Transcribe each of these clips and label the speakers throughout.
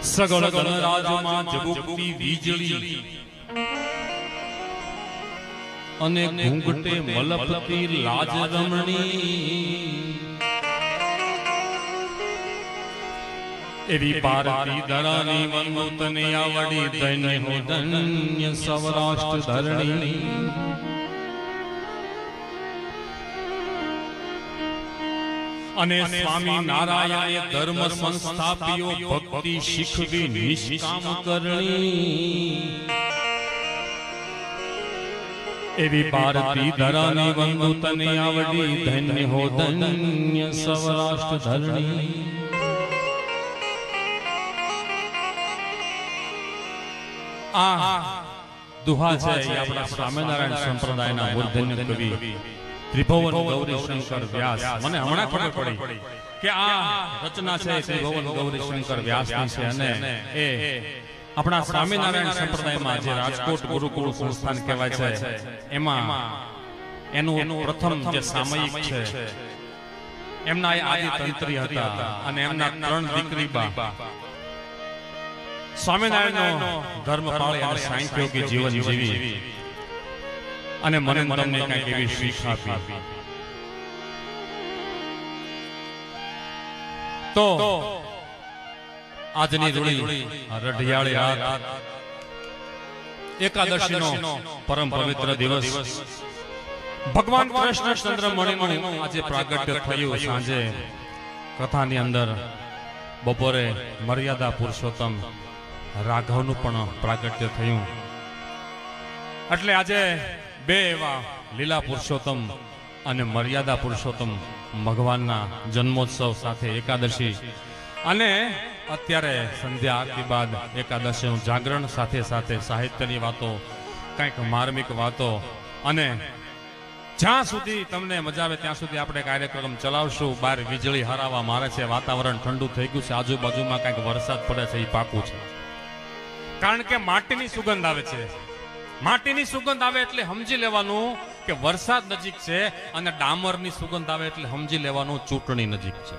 Speaker 1: સગળ ગણરાજમાં ઝબૂકતી વીજળી અને ઘૂંઘટે મલપતી લાજ રમણી એવી ભારતી ધરાની વંદુતને આવડી ધન્ય હો ધન્ય સૌરાષ્ટ્ર ધરણી અને સ્વામી નારાયણે ધર્મ સંસ્થાપ્યો ભક્તિ શીખવી નિષ્કામ કરણી એવી ભારતી ધરાની વંદુતને આવડી ધન્ય હો ધન્ય સૌરાષ્ટ્ર ધરણી આ દુહા છે આપણા સ્વામિનારાયણ સંપ્રદાયના મૂર્ધન્ય કવિ ત્રિભુવન ગૌરી શંકર વ્યાસ મને હમણાં ખબર પડી કે આ રચના છે ત્રિભુવન ગૌરી શંકર વ્યાસની છે અને એ આપણા સ્વામિનારાયણ સંપ્રદાયમાં જે રાજકોટ ગુરુકુળ સંસ્થાન કહેવાય છે એમાં એનું પ્રથમ જે સામયિક છે એમના આદિ તંત્રી હતા અને એમના 3 દીકરી બા સ્વામિનારાયણનો ધર્મ પાળી અને સાંખ્યોગી જીવન જીવી અને મને તમને કંઈક એવી શીખ આપી તો આજની રૂડી રઢિયાળી રાત એકાદશીનો પરમ પવિત્ર દિવસ ભગવાન કૃષ્ણ ચંદ્રમણીનું આજે પ્રાગટ્ય થયું સાંજે કથાની અંદર બપોરે મર્યાદા પુરુષોત્તમ રાઘવનું પણ પ્રાગટ્ય થયું એટલે આજે બે એવા લીલા પુરુષોત્તમ અને મર્યાદા પુરુષોત્તમ ભગવાનના જન્મોત્સવ સાથે એકાદશી અને અત્યારે સંધ્યા આરતી બાદ એકાદશીનું જાગરણ સાથે સાથે સાહિત્યની વાતો કંઈક માર્મિક વાતો અને જ્યાં સુધી તમને મજા આવે ત્યાં સુધી આપણે કાર્યક્રમ ચલાવશું. બહાર વીજળી હરાવા મારે છે, વાતાવરણ ઠંડુ થઈ ગયું છે, આજુબાજુમાં કંઈક વરસાદ પડે છે, એ પાકું છે. કારણ કે માટીની સુગંધ આવે છે. માટીની સુગંધ આવે એટલે સમજી લેવાનું કે વરસાદ નજીક છે અને ડામરની સુગંધ આવે એટલે સમજી લેવાનું ચૂંટણી નજીક છે.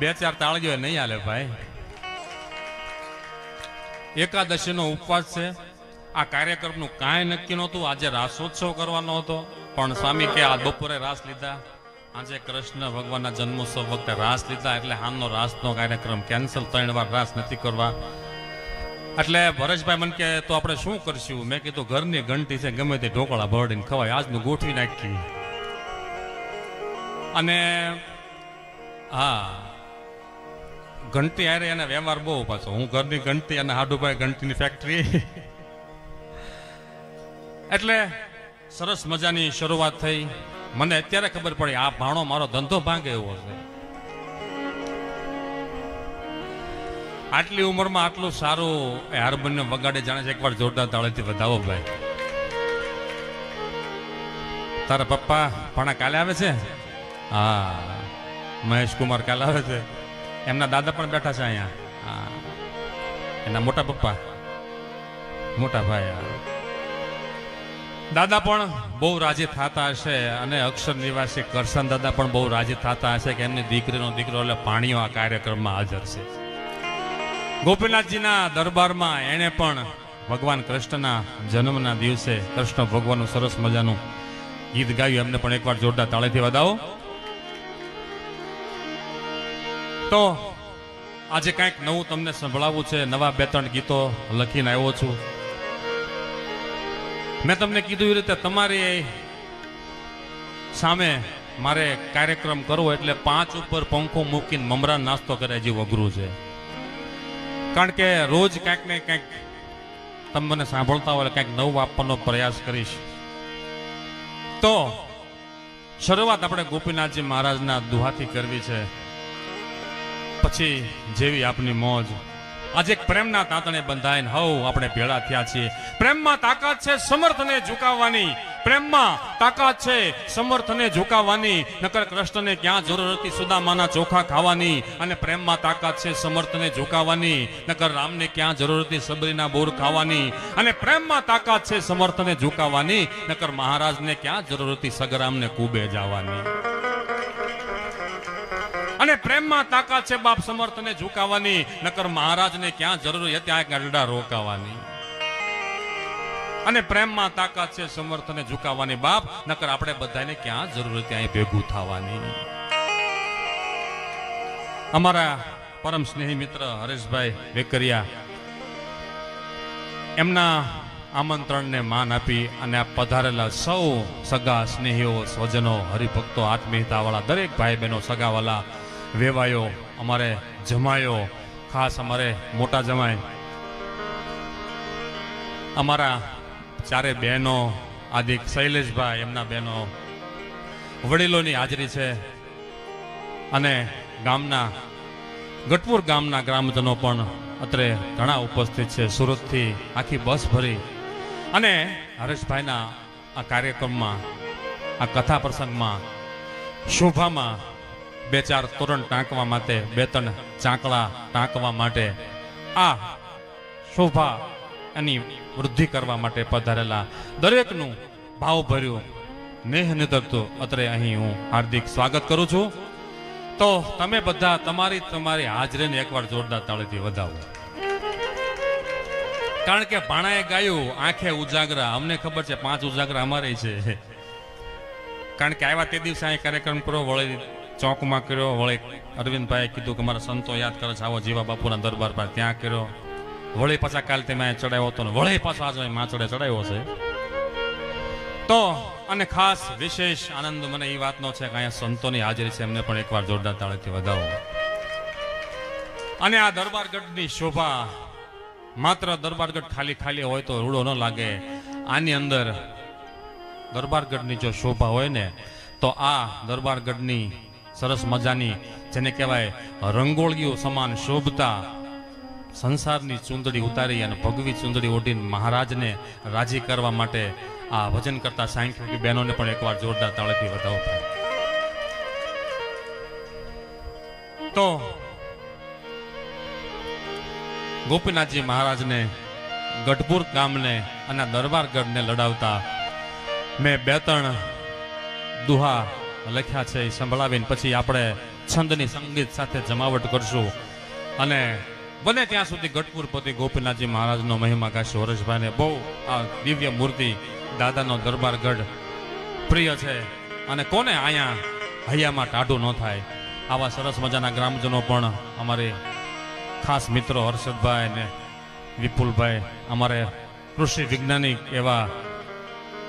Speaker 1: 2-4 તાળીઓ નહીં હાલે ભાઈ. એકાદશીનો ઉપવાસ છે. આ કાર્યક્રમનું કાંઈ નક્કી નહોતું. આજે રાસોત્સવ કરવાનો હતો પણ સ્વામી કે આ બપોરે રાસ લીધા, આજે કૃષ્ણ ભગવાનના જન્મોત્સવ વખતે રાસ લીધા એટલે હાલનો રાસનો કાર્યક્રમ કેન્સલ, 3 વાર રાસ નથી કરવા. એટલે ભરતભાઈ મને કે તો આપણે શું કરશું? મેં કીધું ઘરની ઘંટી છે, ગમે તે ઢોકળા ભરડીને ખવાય, આજનું ગોઠવી નાખી. અને હા, ઘંટી હારે એને વ્યવહાર બહુ પાછો. હું ઘરની ઘંટી અને હાડુભાઈ ઘંટીની ફેક્ટરી. એટલે સરસ મજાની શરૂઆત થઈ. મને અત્યારે ખબર પડી આ ભાણો મારો ધંધો ભાંગે એવો છે. આટલી ઉંમરમાં આટલું સારું હાર્મોનિયમ વગાડે, જાણે છે. એકવાર જોરદાર તાળીથી વધાવો ભાઈ. તારા પપ્પા ભાણા કાલે આવે છે? હા, મહેશ કુમાર કાલે આવે છે. એમના દાદા પણ બેઠા છે અહીંયા. હા, એના મોટા પપ્પા, મોટા ભાઈ. દાદા પણ બહુ રાજી થતા હશે અને અક્ષર નિવાસી કરશન દાદા પણ બહુ રાજી થતા હશે કે એમની દીકરીનો દીકરો એટલે પાણીઓ આ કાર્યક્રમમાં હાજર છે. ગોપીનાથજીના દરબારમાં એણે પણ ભગવાન કૃષ્ણના જન્મના દિવસે કૃષ્ણ ભગવાનનું સરસ મજાનું ગીત ગાયું. એમને પણ એકવાર જોરદાર તાળીથી વધાવો. તો આજે કંઈક નવું તમને સંભળાવવું છે. નવા 2-3 ગીતો લખીને આવ્યો છું. મેં તમને કીધું એ રીતે તમારી સામે મારે કાર્યક્રમ કરવો એટલે 5 ઉપર પંખો મૂકીને મમરા નાસ્તો કરે જેવું અઘરું છે. કારણ કે રોજ કંઈક ને કંઈક તમે મને સાંભળતા હોય કંઈક નવું આપવાનો પ્રયાસ કરીશ. તો શરૂઆત આપણે ગોપીનાથજી મહારાજના દુહાથી કરવી છે. પછી જેવી આપની મોજ. આજે એક પ્રેમના તાતણે બંધાઈને હવ આપણે ભેળા થયા છીએ. પ્રેમમાં તાકાત છે સમર્થને ઝુકાવવાની, પ્રેમમાં તાકાત છે સમર્થને ઝુકાવવાની. નકર કૃષ્ણને ક્યાં જરૂર હતી સુદામાના ચોખા ખાવાની, અને પ્રેમમાં તાકાત છે સમર્થને ઝુકાવવાની. નકર રામને ક્યાં જરૂર હતી સબરીના બોર ખાવાની, અને પ્રેમમાં તાકાત છે સમર્થને ઝુકાવવાની. નકર મહારાજને ક્યાં જરૂર હતી સગરામને કુબે જવાની. અને પ્રેમમાં તાકાત છે બાપ સમર્થને ઝુકાવાની, નકર મહારાજને ક્યાં જરૂર છે ત્યાં ગરડા રોકાવાની. અને પ્રેમમાં તાકાત છે સમર્થને ઝુકાવાની બાપ, નકર આપણે બધાને ક્યાં જરૂર ત્યાં ભેગું થવાની. અમારા પરમ સ્નેહી મિત્ર હરેશભાઈ વેકરિયા એમના આમંત્રણને માન આપી અને આ પધારેલા સૌ સગા સ્નેહીઓ, સ્વજનો, હરિભક્તો, આત્મીયતા વાળા દરેક ભાઈ બહેનો, સગાવાલા, વેવાયો, અમારે જમાયો, ખાસ અમારે મોટા જમાય, અમારા ચારે બહેનો, આદિક શૈલેષભાઈ એમના બહેનો, વડીલોની હાજરી છે અને ગામના ગઢપુર ગામના ગ્રામજનો પણ અત્રે ઘણા ઉપસ્થિત છે. સુરતથી આખી બસ ભરી અને હરેશભાઈના આ કાર્યક્રમમાં, આ કથા પ્રસંગમાં, શોભામાં બે ચાર તોરણ ટાંકવા માટે, બે ત્રણ ચાંકડા ટાંકવા માટે, આ શોભા એની વૃદ્ધિ કરવા માટે પધારેલા દરેકનું ભાવભર્યું નેહ નિધરતું અત્રે અહીં હું હાર્દિક સ્વાગત કરું છું. તો તમે બધા તમારી હાજરીને એકવાર જોરદાર તાળીથી વધાવો. કારણ કે ભાણાએ ગાયું આંખે ઉજાગરા, અમને ખબર છે 5 ઉજાગરા અમારે છે. કારણ કે આવ્યા તે દિવસે અહીં કાર્યક્રમ કર્યો, વળી ચોકમાં કર્યો, વળી અરવિંદભાઈએ કીધું કે મારા સંતો યાદ કરે છે, આવો જીવા બાપુના દરબાર પર ત્યાં કર્યો, વળી પાછા કાલ તમે અહીં ચડાવ્યો હતો ને વળી પાછો આજે માચડે ચડાવ્યો છે. તો અને ખાસ વિશેષ આનંદ મને એ વાતનો છે કે અહીંયા સંતોની હાજરી છે, એમને પણ એકવાર જોરદાર તાળીથી વધાવો. અને આ દરબારગઢની શોભા માત્ર દરબારગઢ ખાલી હોય તો રૂડો ન લાગે. આની અંદર દરબારગઢની જો શોભા હોય ને તો આ દરબારગઢની સરસ મજાની જેને કહેવાય રંગોળીઓ સમાન શોભતા સંસારની ચૂંદડી ઉતારી અને ભગવી ચૂંદડી ઓઢીને મહારાજને રાજી કરવા માટે આ ભજન કરતા સાંખ્યિક બહેનોને પણ એકવાર જોરદાર તાળીથી વધાવો. તો ગોપીનાથજી મહારાજને, ગઢપુર ગામને અને દરબારગઢને લડાવતા મેં 2-3 દુહા લખ્યા છે, એ સંભળાવીને પછી આપણે છંદની સંગીત સાથે જમાવટ કરશું અને બને ત્યાં સુધી ગઢપુરપતિ ગોપીનાથજી મહારાજનો મહિમા ગાશું. હરેશભાઈને બહુ આ દિવ્ય મૂર્તિ દાદાનો દરબારગઢ પ્રિય છે અને કોને અહીંયા હૈયામાં ટાઢું ન થાય. આવા સરસ મજાના ગ્રામજનો પણ અમારે ખાસ મિત્રો હર્ષદભાઈ ને વિપુલભાઈ, અમારે કૃષિ વૈજ્ઞાનિક એવા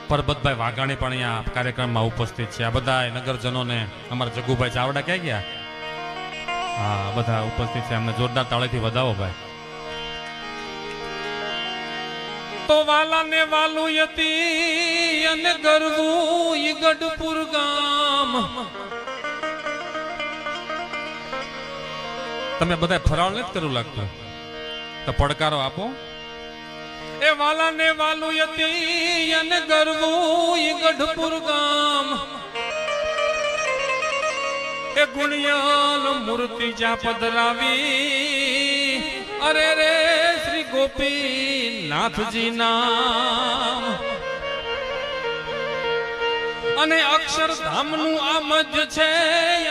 Speaker 1: પરબતભાઈ વાઘાણી પણ અહીંયા કાર્યક્રમમાં ઉપસ્થિત છે. આ બધા નગરજનોને અમારા જગુભાઈ ચાવડા ક્યાં ગયા? હા, બધા ઉપસ્થિત છે, એમને જોરદાર તાળીથી વધાવો ભાઈ. તો વાલા ને વાલું યતી અને ગરવું ઈ ગઢપુર ગામ. તમે બધા ફરાળ નથી કરવું લાગતું તો પડકારો આપો. એ વાલા ને વાલું યતી અને ગરવું ઈ ગઢપુર ગામ. એ ગુણિયાલ મૂર્તિ જા પધરાવી, અરે રે શ્રી ગોપીનાથજી નામ. અને અક્ષરધામનું આ મજ છે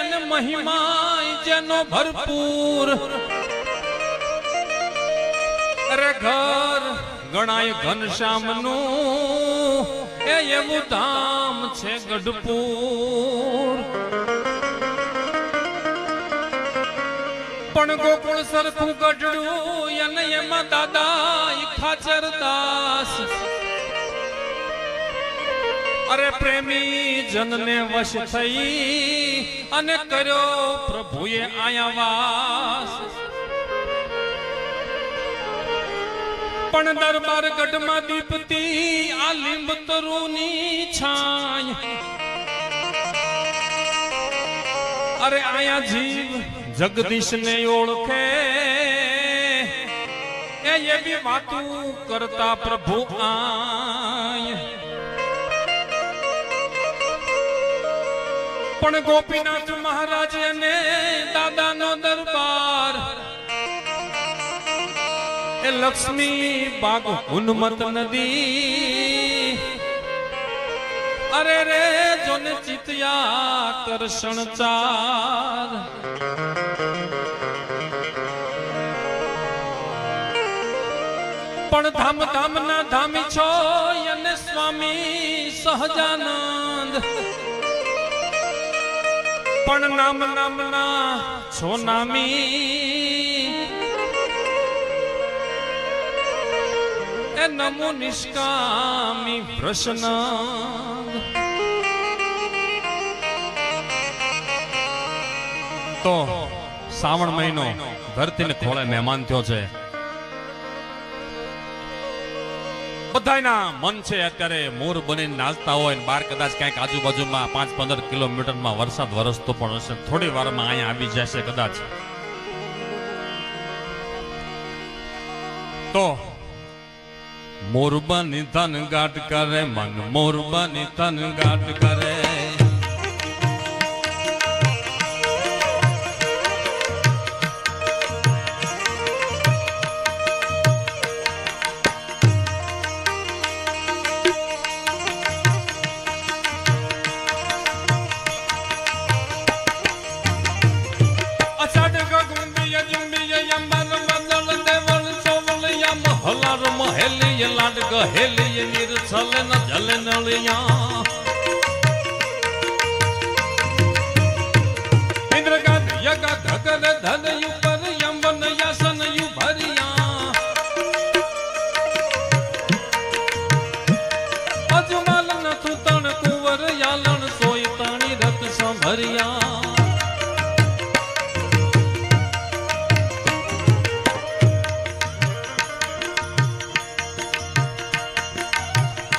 Speaker 1: અને મહિમા જેનો ભરપૂર. અરે ઘર ગણાય ઘનશ્યામનું એ એવું ધામ છે ગઢપુર. પણ ગોકુળ સરખું ગઢડું અને એમાં દાદા ખાચર દાસ. અરે પ્રેમી જનને વશ થઈ અને કર્યો પ્રભુએ આયા વાસ. પણ દરબાર ગઢમાં દીપતી આ લીંબ તરુની છાય. અરે આયા જીવ જગદીશ ને ઓળખે એ એવી વાતું કરતા પ્રભુ આય. પણ ગોપીનાથ મહારાજ અને દાદાનો દરબાર એ લક્ષ્મી બાગ ઉન્મત નદી. અરે રે જોને ચિત આકર્ષણ ચાર પણ ધામ ધામ ના ધામી છો અને સ્વામી સહજાનંદ પણ નામ નામ ના છો નામી એ નમો નિષ્કામી પ્રશ્ન તો શ્રાવણ મહિનો ધરતીને ખોળે મહેમાન થયો છે. બધાયના મન છે અત્યારે મોર બનીને નાચતા હોય ને બહાર કદાચ ક્યાંક આજુબાજુમાં 5-15 કિલોમીટરમાં વરસાદ વરસતો પણ હશે, થોડી વારમાં અહીંયા આવી જશે કદાચ. તો મોરબાની તન ગાટ કરે મન, મોરબાની તન ગાટ કરે. લાડ ગહેલી નિરછલ ન જલ નળિયા ઇન્દ્રગાદ યગા ધગર ધન ઉપર યમન યાસન યુ ભરિયા અજમાલ ન તુતણ કુંવર યાલણ સોય તાણી રત સંભરિયા.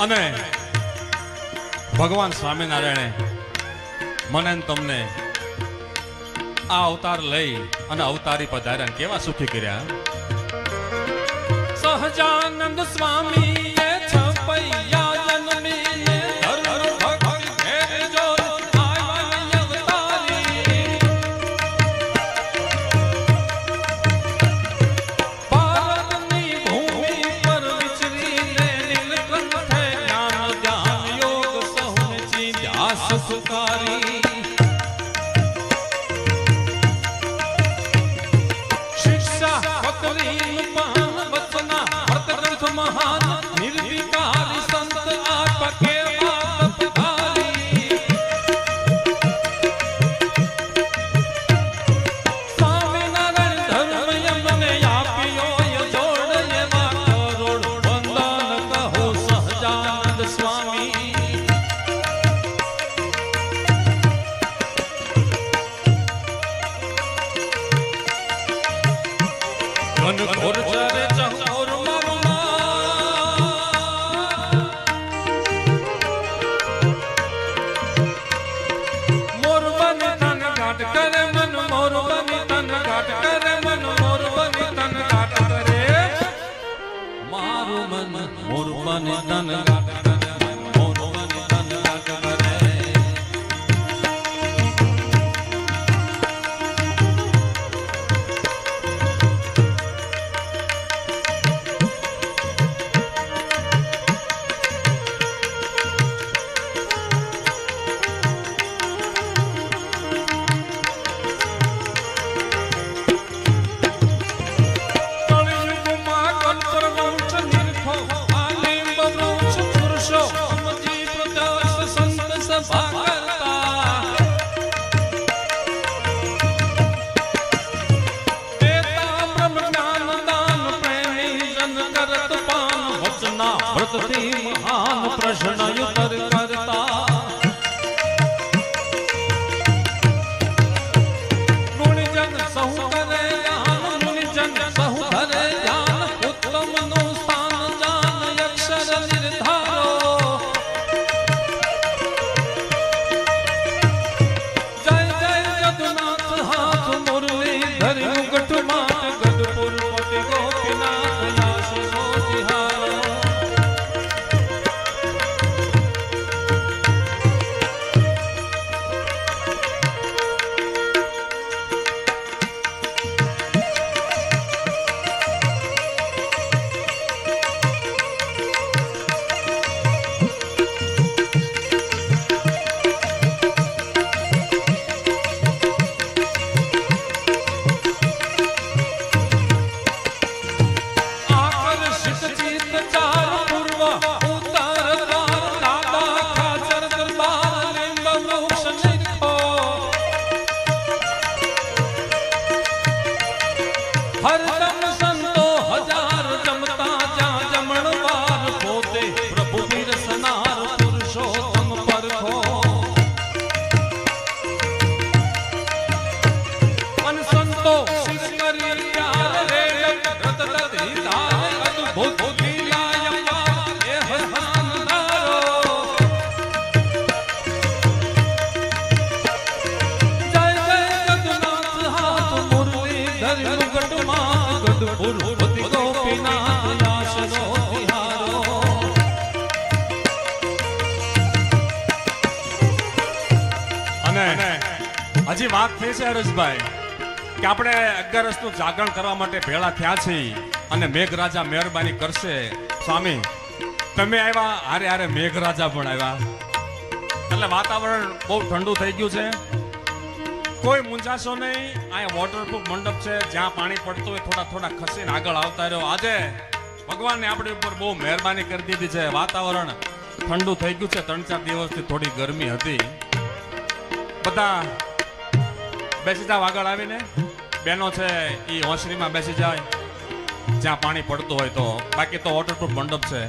Speaker 1: અને ભગવાન સ્વામિનારાયણે મને તમને આ અવતાર લઈ અને અવતારી પધાર્યા કેવા સુખી કર્યા. સહજાનંદ સ્વામી એ છપૈયા જન્મીને ધર્મ ભક્તિ ઘેર જો આવ્યા અવતારી ભારતની ભૂમિ પર વિચરીને નીલકંઠે જ્ઞાન ધ્યાન યોગ સહુને ચીંધ્યા સુખારી. ગઢપુર ગોપીનાથ આશરો તિહારો. અને હજી વાત થઈ છે હરેશભાઈ કે આપણે 11 નું જાગરણ કરવા માટે ભેળા થયા છીએ અને મેઘરાજા મહેરબાની કરશે. સ્વામી તમે આવ્યા, હારે હારે મેઘરાજા પણ આવ્યા, એટલે વાતાવરણ બહુ ઠંડુ થઈ ગયું છે. કોઈ મૂંઝાશો નહીં, અહીંયા વોટરપ્રૂફ મંડપ છે, જ્યાં પાણી પડતું હોય થોડા થોડા ખસીને આગળ આવતા રહ્યો. આજે ભગવાનને આપણી ઉપર બહુ મહેરબાની કરી દીધી છે. વાતાવરણ ઠંડુ થઈ ગયું છે. 3-4 દિવસથી થોડી ગરમી હતી. બધા બેસી જાવ આગળ આવીને, બહેનો છે એ હોંસરીમાં બેસી જાય જ્યાં પાણી પડતું હોય તો. બાકી તો વોટરપ્રૂફ મંડપ છે.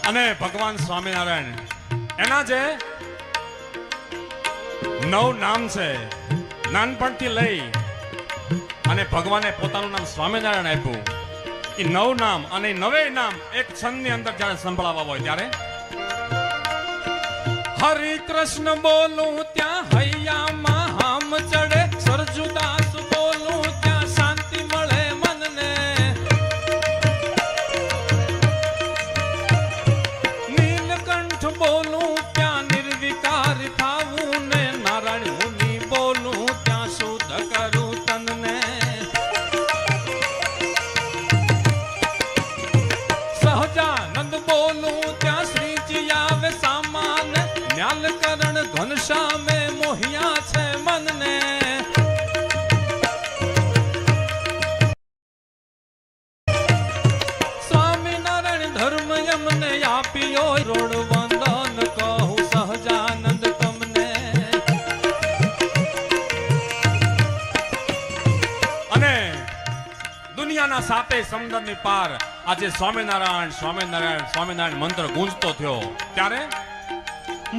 Speaker 1: અને ભગવાન સ્વામિનારાયણ એના જે 9 નામ છે, નાનપણથી લઈ અને ભગવાને પોતાનું નામ સ્વામિનારાયણ આપ્યું. એ 9 નામ અને 9 નામ એક છંદની અંદર જ્યારે સંભળાવવા હોય ત્યારે હરિ કૃષ્ણ બોલું ત્યાં હૈયામાં હામ ચડે, સરજુદાસ બોલું ત્યાં શાંતિ મળે મનને, નીલકંઠ બોલું ત્યાં નિર્વિકાર થાવું ને, નારાયણ મુનિ બોલું ત્યાં શુદ્ધ કરું તનને, સહજાનંદ બોલું ત્યાં શ્રીજી આવે સામાન, ન્યાલકરણ ઘનશ્યામે મોહિયા છે મનને. સ્વામિનારાયણ ધર્મ એમને આપ્યો, રોડ વંદન કહું સહજાનંદ તમને. અને દુનિયાના 7 સમુદ્રની પાર આજે સ્વામિનારાયણ સ્વામિનારાયણ સ્વામિનારાયણ મંત્ર ગુંજતો થયો ત્યારે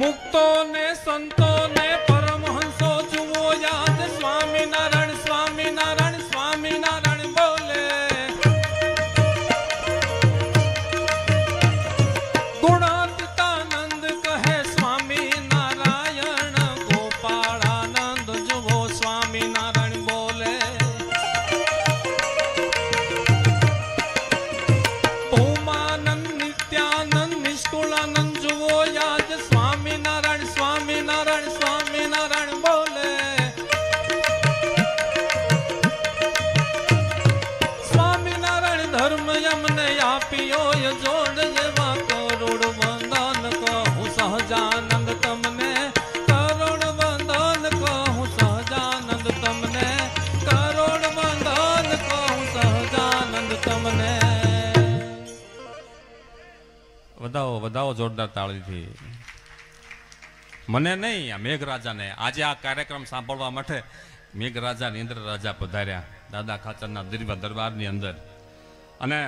Speaker 1: મુક્તો ને સંતો ને પરમહંસો જુઓ યાદ, સ્વામિનારાયણ સ્વામિનારાયણ સ્વામિનારાયણ બોલે. ગુણાતીતાનંદ કહે સ્વામિનારાયણ, ગોપાળાનંદ જુઓ સ્વામિનારાયણ બોલે. ભૂમાનંદ નિત્યાનંદ નિષ્કુળાનંદ જુઓ યાદ, સ્વામિનારાયણ સ્વામિનારાયણ સ્વામિનારાયણ બોલે. સ્વામિનારાયણ ધર્મ એમને આપ્યો, જોડ જેવા કરોડ વંદન કહું સહજાનંદ તમને, કરોડ વંદન કહું સહજાનંદ તમને, કરોડ વંદન કહું સહજાનંદ તમને. વધાવો વધાવો જોરદાર તાળીથી. મને નહીં, આ મેઘરાજાને. આજે આ કાર્યક્રમ સાંભળવા માટે મેઘરાજા ઇન્દ્ર રાજા પધાર્યા દાદા ખાચરના દિવ્ય દરબારની અંદર. અને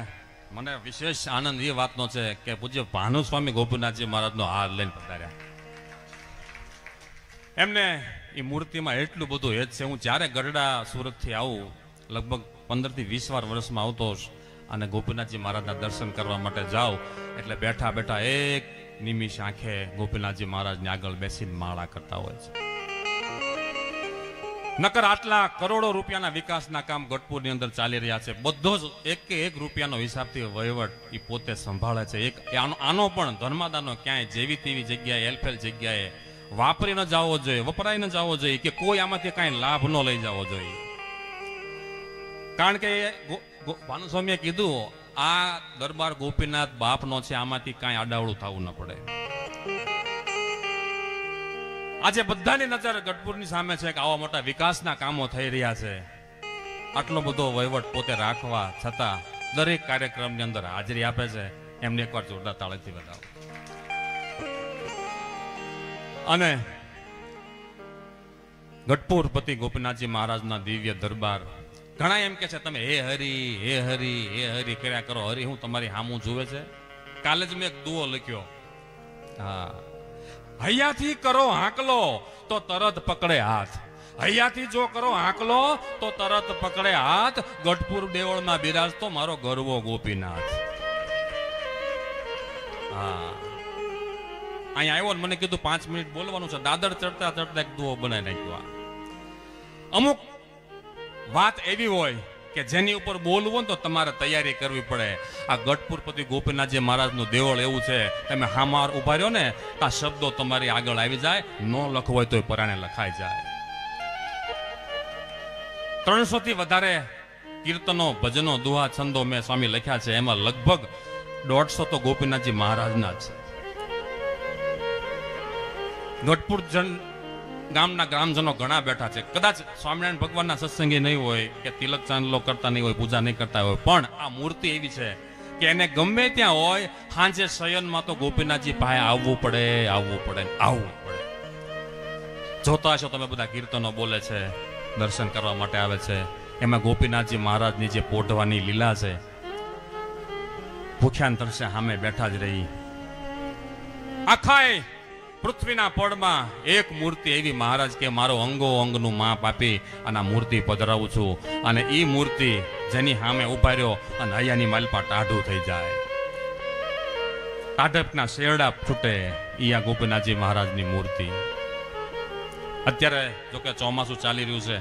Speaker 1: મને વિશેષ આનંદ એ વાતનો છે કે પૂજ્ય ભાનુસ્વામી ગોપીનાથજી મહારાજનો હાર લઈને પધાર્યા. એમને એ મૂર્તિમાં એટલું બધું હેત છે. હું જ્યારે ગઢડા સુરતથી આવું, લગભગ 15 થી 20 વાર વર્ષમાં આવતો અને ગોપીનાથજી મહારાજના દર્શન કરવા માટે જાઉં એટલે બેઠા બેઠા એક નિમિષ આંખે ગોપીનાથજી મહારાજની આગળ બેસીને માળા કરતા હોય છે. નકર આટલા કરોડો રૂપિયાના વિકાસના કામ ગઢપુરની અંદર ચાલી રહ્યા છે. બધો જ એક રૂપિયાનો હિસાબથી વહીવટ એ પોતે સંભાળે છે. આનો પણ ધર્માદાનો ક્યાંય જેવી તેવી જગ્યાએ, એલફેલ જગ્યાએ વાપરી ન જવો જોઈએ, વપરાય ન જવો જોઈએ, કે કોઈ આમાંથી કાંઈ લાભ ન લઈ જવો જોઈએ. કારણ કે ભાનુસ્વામીએ કીધું આ દરબાર ગોપીનાથ બાપનો છે, આમાંથી કાંઈ આડાવડું થવું ન પડે. આજે બધાની નજર ગઢપુરની સામે છે કે આવા મોટા વિકાસના કામો થઈ રહ્યા છે. આટલો બધો વહીવટ પોતે રાખવા છતાં દરેક કાર્યક્રમની અંદર હાજરી આપે છે. એમને એકવાર જોરદાર તાળીથી બતાવો. અને ગઢપુર પતિ ગોપીનાથજી મહારાજના દિવ્ય દરબાર, ઘણા એમ કે છે તમે હે હરી હે હરી હે હરી કર્યા કરો. હરી હું તમારી હામું જુએ છે. કાલે જ મેં એક દુઓ લખ્યો, હા, હૈયાથી કરો હાંકલો તો તરત પકડે હાથ, હૈયાથી જો કરો આંકલો તો તરત પકડે હાથ. ગઢપુર દેવળમાં બિરાજતો મારો ગરવો ગોપીનાથ. હા, અહીંયા આવ્યો ને મને કીધું 5 મિનિટ બોલવાનું છે. દાદર ચડતા ચડતા એક દુઓ બનાવી નાખ્યો. અમુક વાત એવી હોય કે જેની ઉપર બોલવું ને તો તમારે તૈયારી કરવી પડે. આ ગઢપુરપતિ ગોપીનાથજી મહારાજનું દેવળ એવું છે, તમે હામાર ઉભા રહ્યો ને આ શબ્દો તમારી આગળ આવી જાય. ન લખવો હોય તો પરાણે લખાઈ જાય. 300 થી વધારે કીર્તનો, ભજનો, દુહા, છંદો મેં સ્વામી લખ્યા છે. એમાં લગભગ 150 તો ગોપીનાથજી મહારાજના છે. ગઢપુર ગામના ગ્રામજનો ઘણા બેઠા છે. કદાચ સ્વામિનારાયણ ભગવાનના સત્સંગી નહીં હોય કે તિલક ચાંદલો કરતા નહીં હોય, પૂજા નહીં કરતા હોય, પણ આ મૂર્તિ એવી છે કે એને ગમે ત્યાં હોય સાંજે શયનમાં તો ગોપીનાથજી પાસે આવવું પડે. જોતા હશો તમે બધા કીર્તનો બોલે છે, દર્શન કરવા માટે આવે છે. એમાં ગોપીનાથજી મહારાજની જે પોઢવાની લીલા છે, ભૂખ્યાન તરસે સામે બેઠા જ રહી. આખાય પૃથ્વીના પડમાં એક મૂર્તિ એવી મહારાજ કે મારો અંગો અંગનું માપ આપી અને આ મૂર્તિ પધરાવું છું. અને ઈ મૂર્તિ જેની સામે ઉભા રહ્યો અને હૈયાની માલપા ટાઢું થઈ જાય, ટાઢપના શેરડા છૂટે, ઈ આ ગોપીનાથજી મહારાજની મૂર્તિ. અત્યારે જોકે ચોમાસું ચાલી રહ્યું છે.